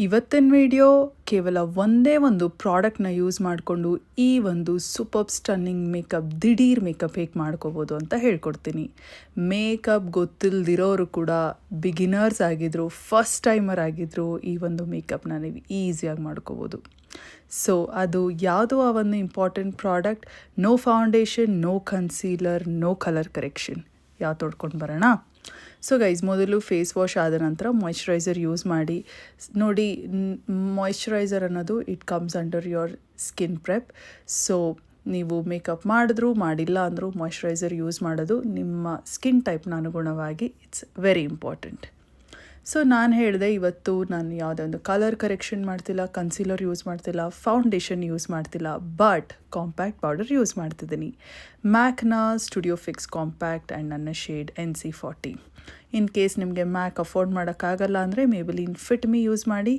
ಇವತ್ತಿನ ವಿಡಿಯೋ ಕೇವಲ ಒಂದೇ ಒಂದು ಪ್ರಾಡಕ್ಟ್ನ ಯೂಸ್ ಮಾಡಿಕೊಂಡು ಈ ಒಂದು ಸೂಪರ್ ಸ್ಟನ್ನಿಂಗ್ ಮೇಕಪ್ ದಿಢೀರ್ ಮೇಕಪ್ ಹೇಗೆ ಮಾಡ್ಕೋಬೋದು ಅಂತ ಹೇಳ್ಕೊಡ್ತೀನಿ. ಮೇಕಪ್ ಗೊತ್ತಿಲ್ಲದಿರೋರು ಕೂಡ ಬಿಗಿನರ್ಸ್ ಆಗಿದ್ರು, ಫಸ್ಟ್ ಟೈಮರ್ ಆಗಿದ್ರು ಈ ಒಂದು ಮೇಕಪ್ನ ನೀವು ಈಸಿಯಾಗಿ ಮಾಡ್ಕೋಬೋದು. ಸೊ ಅದು ಯಾವುದೋ ಆ ಒಂದು important product, no foundation, no concealer, no colour correction. ಯಾವ್ದು ತೊಡ್ಕೊಂಡು ಬರೋಣ? ಸೊ ಗೈಸ್, ಮೊದಲು ಫೇಸ್ ವಾಶ್ ಆದ ನಂತರ ಮಾಯ್ಶ್ಚರೈಸರ್ ಯೂಸ್ ಮಾಡಿ. ನೋಡಿ, ಮಾಯ್ಶ್ಚರೈಸರ್ ಅನ್ನೋದು it comes under your skin prep. So ನೀವು ಮೇಕಪ್ ಮಾಡಿದ್ರು ಮಾಡಿಲ್ಲ ಅಂದರೂ ಮಾಯ್ಶ್ಚರೈಸರ್ ಯೂಸ್ ಮಾಡೋದು ನಿಮ್ಮ ಸ್ಕಿನ್ ಟೈಪ್ನ ಅನುಗುಣವಾಗಿ ಇಟ್ಸ್ ವೆರಿ ಇಂಪಾರ್ಟೆಂಟ್. ಸೊ ನಾನು ಹೇಳಿದೆ, ಇವತ್ತು ನಾನು ಯಾವುದೇ ಒಂದು ಕಲರ್ ಕರೆಕ್ಷನ್ ಮಾಡ್ತಿಲ್ಲ, ಕನ್ಸೀಲರ್ ಯೂಸ್ ಮಾಡ್ತಿಲ್ಲ, ಫೌಂಡೇಶನ್ ಯೂಸ್ ಮಾಡ್ತಿಲ್ಲ, ಬಟ್ ಕಾಂಪ್ಯಾಕ್ಟ್ ಪೌಡರ್ ಯೂಸ್ ಮಾಡ್ತಿದ್ದೀನಿ. ಮ್ಯಾಕ್ನ ಸ್ಟುಡಿಯೋ ಫಿಕ್ಸ್ ಕಾಂಪ್ಯಾಕ್ಟ್ ಆ್ಯಂಡ್ ನನ್ನ ಶೇಡ್ NC40. ಇನ್ ಕೇಸ್ ನಿಮಗೆ ಮ್ಯಾಕ್ ಅಫೋರ್ಡ್ ಮಾಡೋಕ್ಕಾಗಲ್ಲ ಅಂದರೆ ಮೇಬಲಿನ್ ಫಿಟ್ ಮಿ ಯೂಸ್ ಮಾಡಿ.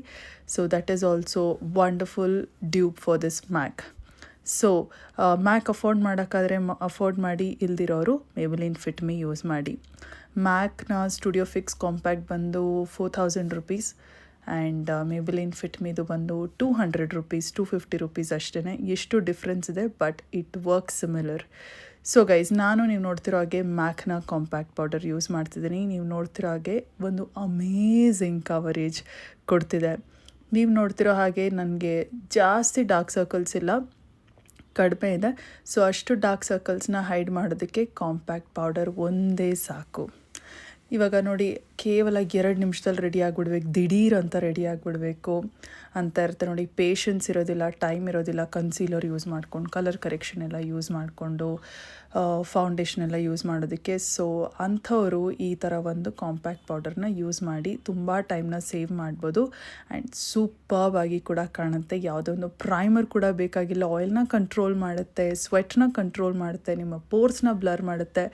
So that is also wonderful dupe for this MAC. So MAC afford ಮಾಡೋಕ್ಕಾದರೆ afford ಮಾಡಿ, ಇಲ್ದಿರೋರು ಮೇಬಲಿನ್ ಫಿಟ್ ಮಿ ಯೂಸ್ ಮಾಡಿ. ಮ್ಯಾಕ್ನ ಸ್ಟುಡಿಯೋ ಫಿಕ್ಸ್ ಕಾಂಪ್ಯಾಕ್ಟ್ ಬಂದು 4000 ರುಪೀಸ್ ಆ್ಯಂಡ್ ಮೇಬಲಿನ್ ಫಿಟ್ ಮಿದು ಬಂದು 200 ರುಪೀಸ್, 250 ರುಪೀಸ್ ಅಷ್ಟೇ. ಎಷ್ಟು ಡಿಫ್ರೆನ್ಸ್ ಇದೆ, but it work similar. So guys, ನೀವು ನೋಡ್ತಿರೋ ಹಾಗೆ ಮ್ಯಾಕ್ನ ಕಾಂಪ್ಯಾಕ್ಟ್ ಪೌಡರ್ ಯೂಸ್ ಮಾಡ್ತಿದ್ದೀನಿ. ನೀವು ನೋಡ್ತಿರೋ ಹಾಗೆ ಒಂದು ಅಮೇಝಿಂಗ್ ಕವರೇಜ್ ಕೊಡ್ತಿದೆ. ನೀವು ನೋಡ್ತಿರೋ ಹಾಗೆ ನನಗೆ ಜಾಸ್ತಿ ಡಾರ್ಕ್ ಸರ್ಕಲ್ಸ್ ಇಲ್ಲ, ಕಡಿಮೆ ಇದೆ. ಸೊ ಅಷ್ಟು ಡಾರ್ಕ್ ಸರ್ಕಲ್ಸ್ನ ಹೈಡ್ ಮಾಡೋದಕ್ಕೆ ಕಾಂಪ್ಯಾಕ್ಟ್ ಪೌಡರ್ ಒಂದೇ ಸಾಕು. ಇವಾಗ ನೋಡಿ, ಕೇವಲ 2 ನಿಮಿಷದಲ್ಲಿ ರೆಡಿ ಆಗಿಬಿಡ್ಬೇಕು, ದಿಢೀರ್ ಅಂತ ರೆಡಿ ಆಗಿಬಿಡ್ಬೇಕು ಅಂತ ಇರುತ್ತೆ. ನೋಡಿ, ಪೇಷನ್ಸ್ ಇರೋದಿಲ್ಲ, ಟೈಮ್ ಇರೋದಿಲ್ಲ. ಕನ್ಸೀಲರ್ ಯೂಸ್ ಮಾಡ್ಕೊಂಡು, ಕಲರ್ ಕರೆಕ್ಷನ್ ಎಲ್ಲ ಯೂಸ್ ಮಾಡಿಕೊಂಡು, ಫೌಂಡೇಶನ್ ಎಲ್ಲ ಯೂಸ್ ಮಾಡೋದಕ್ಕೆ. ಸೊ ಅಂಥವರು ಈ ಥರ ಒಂದು ಕಾಂಪ್ಯಾಕ್ಟ್ ಪೌಡರ್ನ ಯೂಸ್ ಮಾಡಿ ತುಂಬ ಟೈಮ್ನ ಸೇವ್ ಮಾಡ್ಬೋದು ಆ್ಯಂಡ್ ಸೂಪರ್ಬ್ ಆಗಿ ಕೂಡ ಕಾಣುತ್ತೆ. ಯಾವುದೋ ಒಂದು ಪ್ರೈಮರ್ ಕೂಡ ಬೇಕಾಗಿಲ್ಲ. ಆಯಿಲ್ನ ಕಂಟ್ರೋಲ್ ಮಾಡುತ್ತೆ, ಸ್ವೆಟ್ನ ಕಂಟ್ರೋಲ್ ಮಾಡುತ್ತೆ, ನಿಮ್ಮ ಪೋರ್ಸ್ನ ಬ್ಲರ್ ಮಾಡುತ್ತೆ.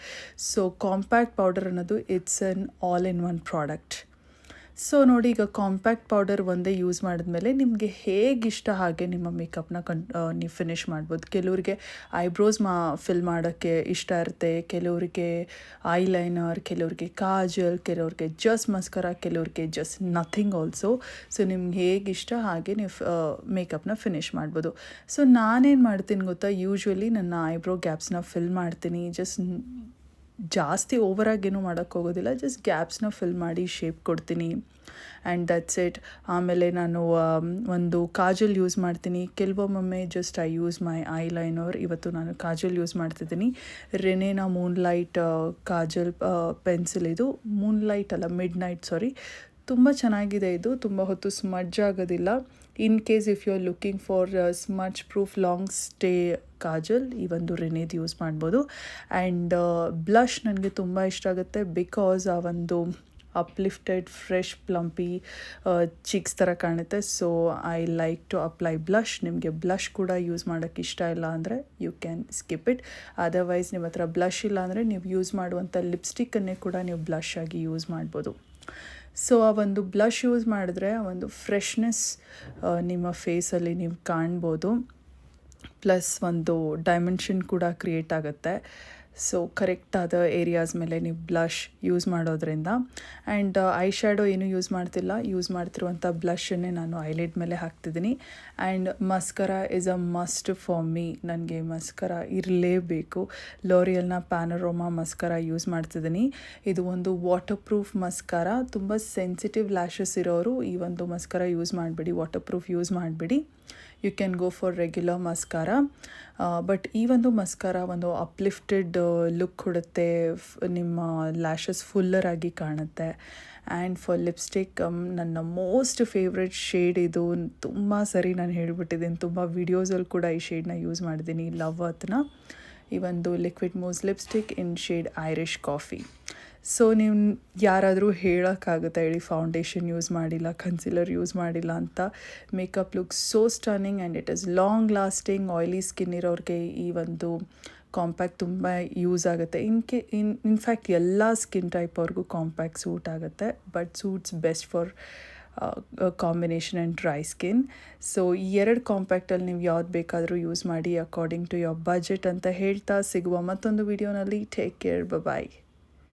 ಸೊ ಕಾಂಪ್ಯಾಕ್ಟ್ ಪೌಡರ್ ಅನ್ನೋದು it's an all in one product. So ನೋಡಿ, ಈಗ ಕಾಂಪ್ಯಾಕ್ಟ್ ಪೌಡರ್ ಒಂದೇ ಯೂಸ್ ಮಾಡಿದ್ಮೇಲೆ ನಿಮಗೆ ಹೇಗಿಷ್ಟ ಹಾಗೆ ನಿಮ್ಮ ಮೇಕಪ್ನ ನೀವು ಫಿನಿಷ್ ಮಾಡ್ಬೋದು. ಕೆಲವರಿಗೆ ಐಬ್ರೋಸ್ ಫಿಲ್ ಮಾಡೋಕ್ಕೆ ಇಷ್ಟ ಇರುತ್ತೆ, ಕೆಲವರಿಗೆ ಐಲೈನರ್, ಕೆಲವರಿಗೆ ಕಾಜಲ್, ಕೆಲವ್ರಿಗೆ ಜಸ್ಟ್ ಮಸ್ಕರ, ಕೆಲವ್ರಿಗೆ ಜಸ್ಟ್ ನಥಿಂಗ್ ಆಲ್ಸೋ. ಸೊ ನಿಮ್ಗೆ ಹೇಗಿಷ್ಟ ಹಾಗೆ ನೀವು ಮೇಕಪ್ನ ಫಿನಿಷ್ ಮಾಡ್ಬೋದು. ಸೊ ನಾನೇನು ಮಾಡ್ತೀನಿ ಗೊತ್ತಾ, ಯೂಶ್ವಲಿ ನನ್ನ ಐಬ್ರೋ ಗ್ಯಾಪ್ಸ್ನ ಫಿಲ್ ಮಾಡ್ತೀನಿ. ಜಾಸ್ತಿ ಓವರಾಗೇನು ಮಾಡೋಕ್ಕೆ ಹೋಗೋದಿಲ್ಲ, ಜಸ್ಟ್ ಗ್ಯಾಪ್ಸ್ನ ಫಿಲ್ ಮಾಡಿ ಶೇಪ್ ಕೊಡ್ತೀನಿ ಆ್ಯಂಡ್ ದಟ್ಸ್ ಇಟ್. ಆಮೇಲೆ ನಾನು ಒಂದು ಕಾಜಲ್ ಯೂಸ್ ಮಾಡ್ತೀನಿ. ಕೆಲವೊಮ್ಮೆ just I use my eyeliner. ಇವತ್ತು ನಾನು ಕಾಜಲ್ ಯೂಸ್ ಮಾಡ್ತಿದ್ದೀನಿ. ರೆನೇನ ಮೂನ್ಲೈಟ್ ಕಾಜಲ್ ಪೆನ್ಸಿಲ್. ಇದು ಮೂನ್ಲೈಟ್ ಅಲ್ಲ, ಮಿಡ್ ನೈಟ್, ಸಾರಿ. ತುಂಬ ಚೆನ್ನಾಗಿದೆ ಇದು, ತುಂಬ ಹೊತ್ತು ಸ್ಮಡ್ಜ್ ಆಗೋದಿಲ್ಲ. In case if you are looking for smudge proof long stay kajal, ಈ ಒಂದು ರೆನೇದು ಯೂಸ್ ಮಾಡ್ಬೋದು. ಆ್ಯಂಡ್ ಬ್ಲಷ್ ನನಗೆ ತುಂಬ ಇಷ್ಟ ಆಗುತ್ತೆ, ಬಿಕಾಸ್ ಆ ಒಂದು ಅಪ್ಲಿಫ್ಟೆಡ್ ಫ್ರೆಶ್ ಪ್ಲಂಪಿ ಚೀಕ್ಸ್ ಥರ ಕಾಣುತ್ತೆ. So I like to apply blush. ನಿಮಗೆ ಬ್ಲಷ್ ಕೂಡ ಯೂಸ್ ಮಾಡೋಕ್ಕೆ ಇಷ್ಟ ಇಲ್ಲ ಅಂದರೆ you can skip it. Otherwise ನಿಮ್ಮ ಹತ್ರ ಬ್ಲಷ್ ಇಲ್ಲ ಅಂದರೆ ನೀವು ಯೂಸ್ ಮಾಡುವಂಥ ಲಿಪ್ಸ್ಟಿಕ್ಕನ್ನೇ ಕೂಡ ನೀವು ಬ್ಲಷ್ ಆಗಿ ಯೂಸ್ ಮಾಡ್ಬೋದು. ಸೊ ಆ ಒಂದು ಬ್ಲಷ್ ಯೂಸ್ ಮಾಡಿದ್ರೆ ಆ ಒಂದು ಫ್ರೆಶ್ನೆಸ್ ನಿಮ್ಮ ಫೇಸಲ್ಲಿ ನೀವು ಕಾಣ್ಬೋದು. ಪ್ಲಸ್ ಒಂದು ಡೈಮೆನ್ಷನ್ ಕೂಡ ಕ್ರಿಯೇಟ್ ಆಗುತ್ತೆ. ಸೊ ಕರೆಕ್ಟಾದ ಏರಿಯಾಸ್ ಮೇಲೆ ನೀವು ಬ್ಲಷ್ ಯೂಸ್ ಮಾಡೋದ್ರಿಂದ. ಆ್ಯಂಡ್ ಐ ಶ್ಯಾಡೋ ಏನೂ ಯೂಸ್ ಮಾಡ್ತಿರುವಂಥ ಬ್ಲಷನ್ನೇ ನಾನು ಐಲೈಟ್ ಮೇಲೆ ಹಾಕ್ತಿದ್ದೀನಿ. And mascara is a must for me. ನನಗೆ ಮಸ್ಕರ ಇರಲೇಬೇಕು. ಲೋರಿಯಲ್ನ ಪ್ಯಾನರೋಮಾ ಮಸ್ಕರ ಯೂಸ್ ಮಾಡ್ತಿದ್ದೀನಿ. ಇದು ಒಂದು ವಾಟರ್ ಪ್ರೂಫ್ ಮಸ್ಕರ. ತುಂಬ ಸೆನ್ಸಿಟಿವ್ ಲ್ಯಾಶಸ್ ಇರೋರು ಈ ಒಂದು ಮಸ್ಕರ ಯೂಸ್ ಮಾಡಬೇಡಿ, ವಾಟರ್ ಪ್ರೂಫ್ ಯೂಸ್ ಮಾಡಬೇಡಿ. You can go for regular mascara. But ಈ ಒಂದು ಮಸ್ಕಾರ ಒಂದು ಅಪ್ಲಿಫ್ಟೆಡ್ ಲುಕ್ ಕೊಡುತ್ತೆ, ನಿಮ್ಮ ಲ್ಯಾಶಸ್ ಫುಲ್ಲರ್ ಆಗಿ ಕಾಣುತ್ತೆ. ಆ್ಯಂಡ್ ಫಾರ್ ಲಿಪ್ಸ್ಟಿಕ್, ನನ್ನ ಮೋಸ್ಟ್ ಫೇವ್ರೆಟ್ ಶೇಡ್ ಇದು. ತುಂಬ ಸರಿ ನಾನು ಹೇಳಿಬಿಟ್ಟಿದ್ದೀನಿ, ತುಂಬ ವೀಡಿಯೋಸಲ್ಲಿ ಕೂಡ ಈ ಶೇಡ್ನ ಯೂಸ್ ಮಾಡಿದ್ದೀನಿ, ಲವ್ ಅತ್ನ. ಈ ಒಂದು ಲಿಕ್ವಿಡ್ ಮೂಸ್ ಲಿಪ್ಸ್ಟಿಕ್ ಇನ್ ಶೇಡ್ ಐರಿಷ್ ಕಾಫಿ. ಸೊ ನೀವು ಯಾರಾದರೂ ಹೇಳೋಕ್ಕಾಗುತ್ತೆ ಹೇಳಿ, ಫೌಂಡೇಶನ್ ಯೂಸ್ ಮಾಡಿಲ್ಲ, ಕನ್ಸೀಲರ್ ಯೂಸ್ ಮಾಡಿಲ್ಲ ಅಂತ. Makeup look so stunning and it is long lasting. Oily skin ಇರೋರಿಗೆ ಈ ಒಂದು ಕಾಂಪ್ಯಾಕ್ಟ್ ತುಂಬ ಯೂಸ್ ಆಗುತ್ತೆ. ಇನ್ಫ್ಯಾಕ್ಟ್ ಎಲ್ಲ ಸ್ಕಿನ್ ಟೈಪ್ ಅವ್ರಿಗೂ ಕಾಂಪ್ಯಾಕ್ಟ್ ಸೂಟ್ ಆಗುತ್ತೆ, but suits best for combination and dry skin. So ಈ 2 ಕಾಂಪ್ಯಾಕ್ಟಲ್ಲಿ ನೀವು ಯಾವ್ದು ಬೇಕಾದರೂ ಯೂಸ್ ಮಾಡಿ ಅಕಾರ್ಡಿಂಗ್ ಟು ಯೋರ್ ಬಜೆಟ್ ಅಂತ ಹೇಳ್ತಾ ಸಿಗುವ ಮತ್ತೊಂದು ವಿಡಿಯೋನಲ್ಲಿ. ಟೇಕ್ ಕೇರ್, ಬಾಯ್.